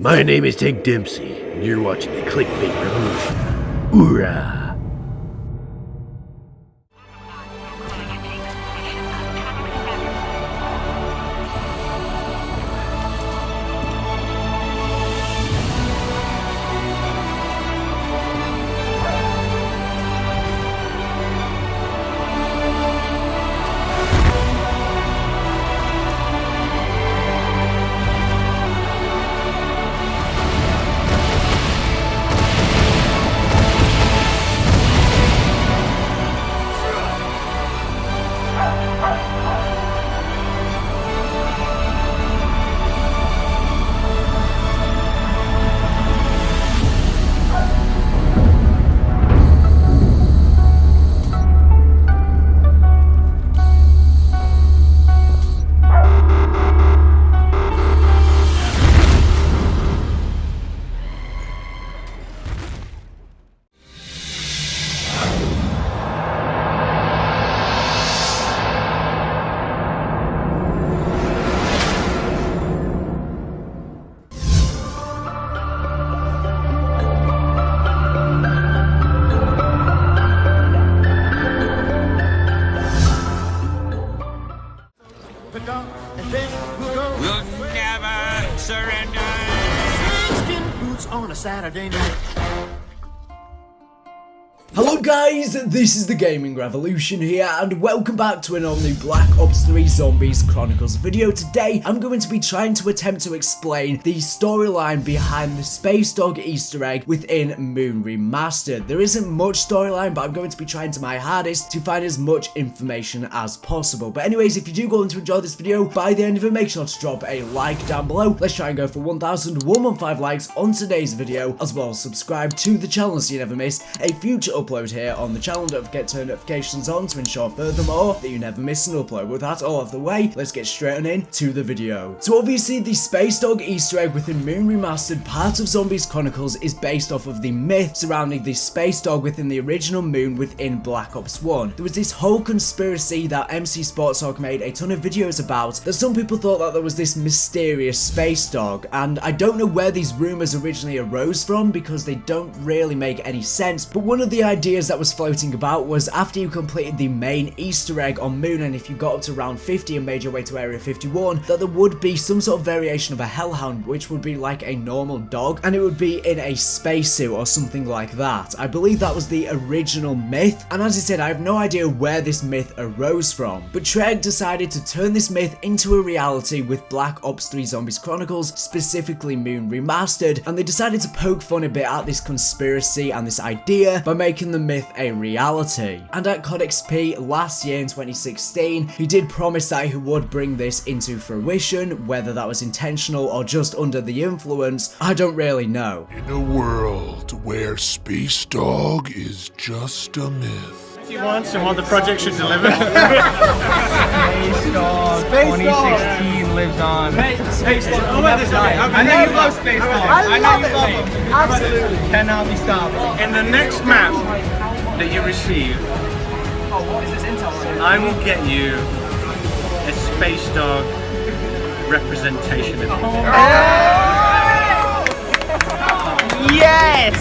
My name is Tank Dempsey, and you're watching the Clickbait Revolution. Hoorah! We'll never surrender. Skin boots on a Saturday night. Hello guys, this is the Gaming Revolution here, and welcome back to an all-new Black Ops 3 Zombies Chronicles video. Today, I'm going to be trying to attempt to explain the storyline behind the Space Dog Easter egg within Moon Remastered. There isn't much storyline, but I'm going to be trying to my hardest to find as much information as possible. But anyways, if you do go on to enjoy this video, by the end of it, make sure to drop a like down below. Let's try and go for 1,115 likes on today's video, as well as subscribe to the channel so you never miss a future upload here on the channel. Don't forget to turn notifications on to ensure furthermore that you never miss an upload. With that all out of the way, let's get straight on into the video. So obviously the Space Dog Easter egg within Moon Remastered, part of Zombies Chronicles, is based off of the myth surrounding the Space Dog within the original Moon within Black Ops 1. There was this whole conspiracy that MC Sports Talk made a ton of videos about, that some people thought that there was this mysterious Space Dog, and I don't know where these rumors originally arose from because they don't really make any sense, but one of the ideas that was floating about was after you completed the main Easter egg on Moon, and if you got up to round 50 and made your way to Area 51, that there would be some sort of variation of a hellhound which would be like a normal dog, and it would be in a spacesuit or something like that. I believe that was the original myth, and as I said, I have no idea where this myth arose from, but Treyarch decided to turn this myth into a reality with Black Ops 3 Zombies Chronicles, specifically Moon Remastered, and they decided to poke fun a bit at this conspiracy and this idea by making the myth a reality. And at COD XP last year in 2016, he did promise that he would bring this into fruition. Whether that was intentional or just under the influence, I don't really know. In a world where Space Dog is just a myth. If you want some other project should deliver. Space Dog 2016 lives on. Space Dog. I know you love Space Dog. I know you love him. Absolutely. Cannot be stopped. In the next map that you receive, I will get you a Space Dog representation of it. Yes!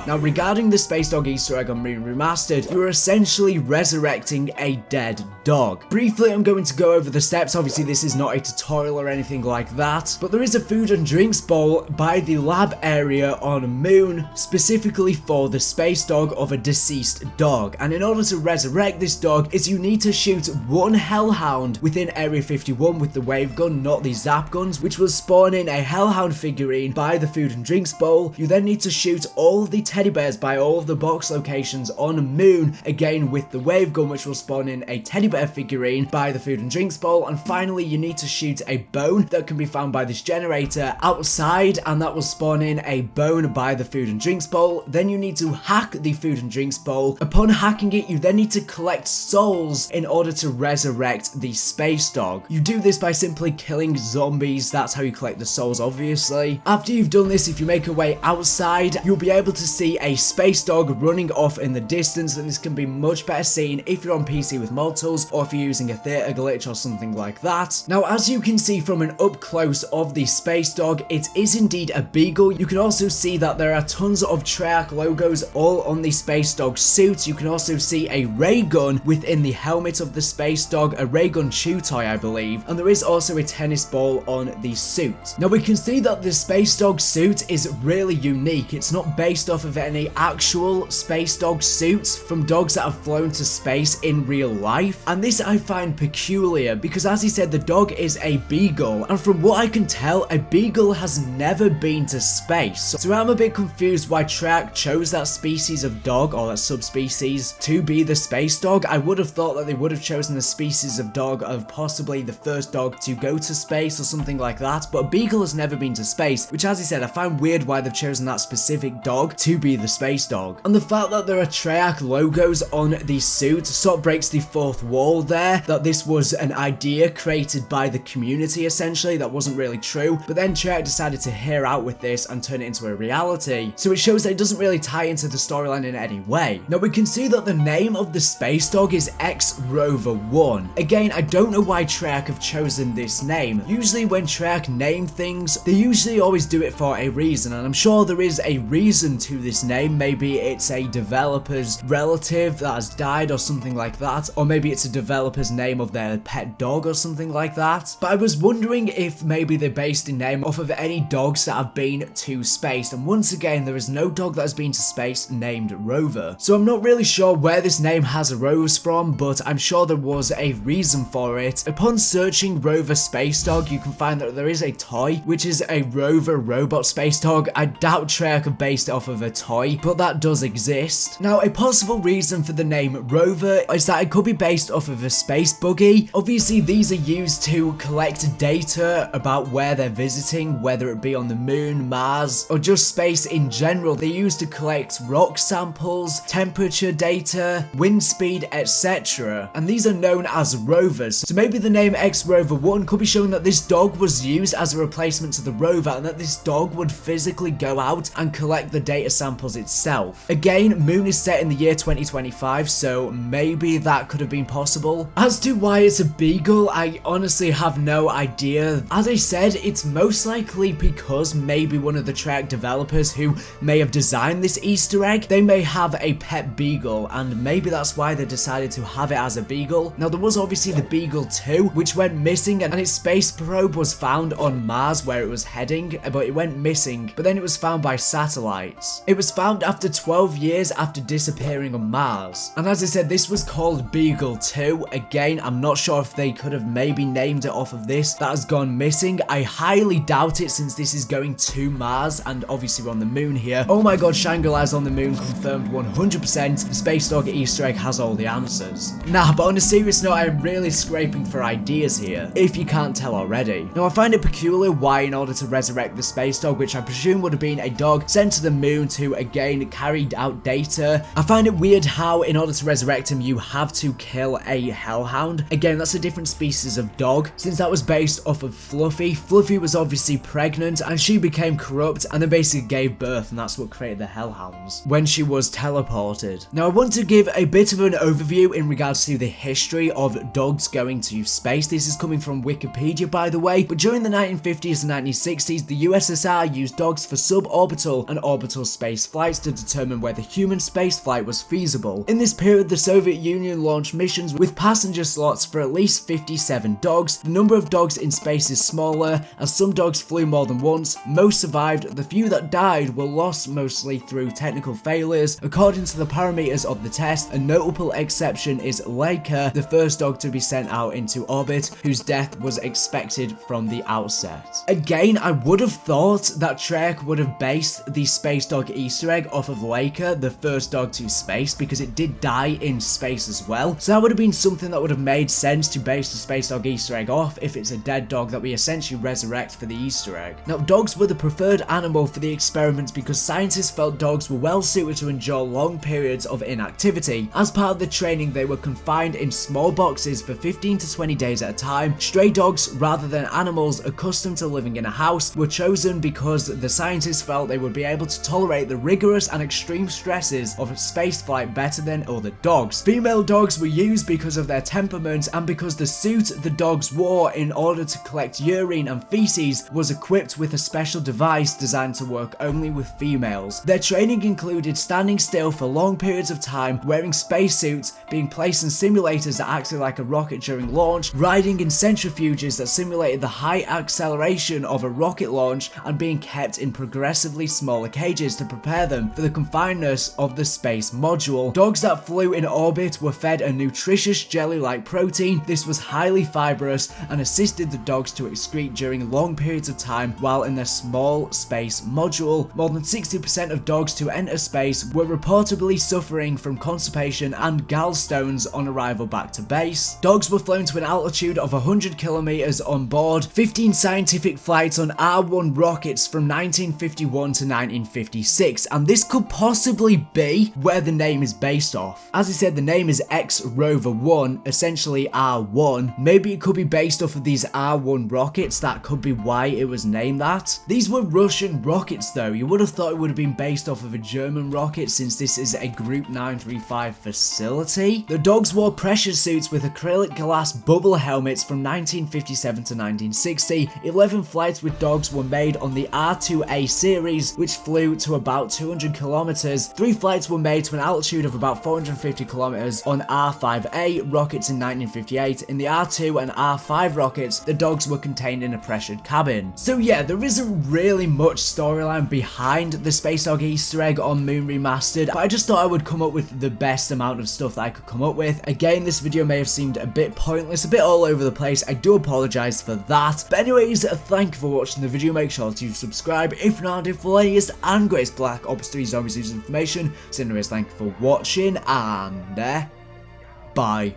Now, regarding the Space Dog Easter egg on Moon Remastered, you're essentially resurrecting a dead dog. Briefly, I'm going to go over the steps. Obviously, this is not a tutorial or anything like that, but there is a food and drinks bowl by the lab area on Moon, specifically for the Space Dog of a deceased dog. And in order to resurrect this dog, you need to shoot one hellhound within Area 51 with the wave gun, not the zap guns, which will spawn in a hellhound figurine by the food and drinks bowl. You then need to shoot all of the teddy bears by all of the box locations on Moon, again with the wave gun, which will spawn in a teddy bear figurine by the food and drinks bowl. And finally, you need to shoot a bone that can be found by this generator outside, and that will spawn in a bone by the food and drinks bowl. Then you need to hack the food and drinks bowl. Upon hacking it, you then need to collect souls in order to resurrect the Space Dog. You do this by simply killing zombies. That's how you collect the souls, obviously. After you've done this, if you make your way outside, you'll be able to see see a space dog running off in the distance, and this can be much better seen if you're on PC with mod tools or if you're using a theater glitch or something like that. Now, as you can see from an up close of the space dog, it is indeed a beagle. You can also see that there are tons of Treyarch logos all on the space dog suit. You can also see a ray gun within the helmet of the space dog, a ray gun chew toy, I believe, and there is also a tennis ball on the suit. Now, we can see that the space dog suit is really unique. It's not based off of any actual space dog suits from dogs that have flown to space in real life, and this I find peculiar because, as he said, the dog is a beagle, and from what I can tell, a beagle has never been to space. So I'm a bit confused why Treyarch chose that species of dog, or that subspecies, to be the space dog. I would have thought that they would have chosen the species of dog of possibly the first dog to go to space or something like that, but a beagle has never been to space, which, as he said, I find weird why they've chosen that specific dog to be the space dog. And the fact that there are Treyarch logos on the suit sort of breaks the fourth wall there, that this was an idea created by the community essentially that wasn't really true, but then Treyarch decided to hear out with this and turn it into a reality. So it shows that it doesn't really tie into the storyline in any way. Now, we can see that the name of the space dog is X-Rover 1. Again, I don't know why Treyarch have chosen this name. Usually when Treyarch name things, they usually always do it for a reason, and I'm sure there is a reason to this name. Maybe it's a developer's relative that has died or something like that, or maybe it's a developer's name of their pet dog or something like that. But I was wondering if maybe they based the name off of any dogs that have been to space, and once again, there is no dog that has been to space named Rover. So I'm not really sure where this name has arose from, but I'm sure there was a reason for it. Upon searching Rover space dog, you can find that there is a toy, which is a Rover robot space dog. I doubt Treyarch have based it off of a toy, but that does exist. Now, a possible reason for the name Rover is that it could be based off of a space buggy. Obviously, these are used to collect data about where they're visiting, whether it be on the moon, Mars, or just space in general. They're used to collect rock samples, temperature data, wind speed, etc. And these are known as rovers. So maybe the name X-Rover 1 could be showing that this dog was used as a replacement to the rover, and that this dog would physically go out and collect the data samples itself. Again, moon is set in the year 2025, so maybe that could have been possible. As to why it's a beagle, I honestly have no idea. As I said, it's most likely because maybe one of the Treyarch developers who may have designed this Easter egg, they may have a pet beagle, and maybe that's why they decided to have it as a beagle. Now, there was obviously the Beagle 2, which went missing, and its space probe was found on Mars where it was heading, but it went missing, but then it was found by satellites. It was found after 12 years after disappearing on Mars, and as I said, this was called Beagle 2. Again, I'm not sure if they could have maybe named it off of this that has gone missing. I highly doubt it, since this is going to Mars, and obviously we're on the moon here. Oh my god, Shangri-La's on the moon, confirmed 100%. The space dog Easter egg has all the answers. Nah, but on a serious note, I am really scraping for ideas here, if you can't tell already. Now, I find it peculiar why, in order to resurrect the space dog, which I presume would have been a dog sent to the moon to, again, carry out data, I find it weird how, in order to resurrect him, you have to kill a hellhound. Again, that's a different species of dog, since that was based off of Fluffy. Fluffy was obviously pregnant, and she became corrupt, and then basically gave birth, and that's what created the hellhounds, when she was teleported. Now, I want to give a bit of an overview in regards to the history of dogs going to space. This is coming from Wikipedia, by the way, but during the 1950s and 1960s, the USSR used dogs for suborbital and orbital space flights to determine whether human spaceflight was feasible. In this period, the Soviet Union launched missions with passenger slots for at least 57 dogs. The number of dogs in space is smaller, as some dogs flew more than once. Most survived. The few that died were lost mostly through technical failures. According to the parameters of the test, a notable exception is Leica, the first dog to be sent out into orbit, whose death was expected from the outset. Again, I would have thought that Treyarch would have based the space dog Easter egg off of Leica, the first dog to space, because it did die in space as well. So that would have been something that would have made sense to base the space dog Easter egg off if it's a dead dog that we essentially resurrect for the Easter egg. Now, dogs were the preferred animal for the experiments because scientists felt dogs were well suited to endure long periods of inactivity. As part of the training, they were confined in small boxes for 15 to 20 days at a time. Stray dogs, rather than animals accustomed to living in a house, were chosen because the scientists felt they would be able to tolerate the rigorous and extreme stresses of spaceflight better than other dogs. Female dogs were used because of their temperament and because the suit the dogs wore in order to collect urine and feces was equipped with a special device designed to work only with females. Their training included standing still for long periods of time, wearing spacesuits, being placed in simulators that acted like a rocket during launch, riding in centrifuges that simulated the high acceleration of a rocket launch, and being kept in progressively smaller cages to prepare them for the confinedness of the space module. Dogs that flew in orbit were fed a nutritious jelly-like protein. This was highly fibrous and assisted the dogs to excrete during long periods of time while in their small space module. More than 60% of dogs to enter space were reportedly suffering from constipation and gallstones on arrival back to base. Dogs were flown to an altitude of 100 kilometers on board 15 scientific flights on R1 rockets from 1951 to 1956, and this could possibly be where the name is based off. As I said, the name is X-Rover 1, essentially R1. Maybe it could be based off of these R1 rockets. That could be why it was named that. These were Russian rockets though. You would have thought it would have been based off of a German rocket since this is a Group 935 facility. The dogs wore pressure suits with acrylic glass bubble helmets from 1957 to 1960. 11 flights with dogs were made on the R2A series, which flew to about 200 kilometers. 3 flights were made to an altitude of about 450 kilometers on R5A rockets in 1958. In the R2 and R5 rockets, the dogs were contained in a pressured cabin. So yeah, there isn't really much storyline behind the Space Dog Easter egg on Moon Remastered, but I just thought I would come up with the best amount of stuff that I could come up with. Again, this video may have seemed a bit pointless, a bit all over the place. I do apologize for that. But anyways, thank you for watching the video. Make sure to subscribe if not for the latest and greatest Black Ops 3 Zombies news information. So anyways, thank you for watching and bye.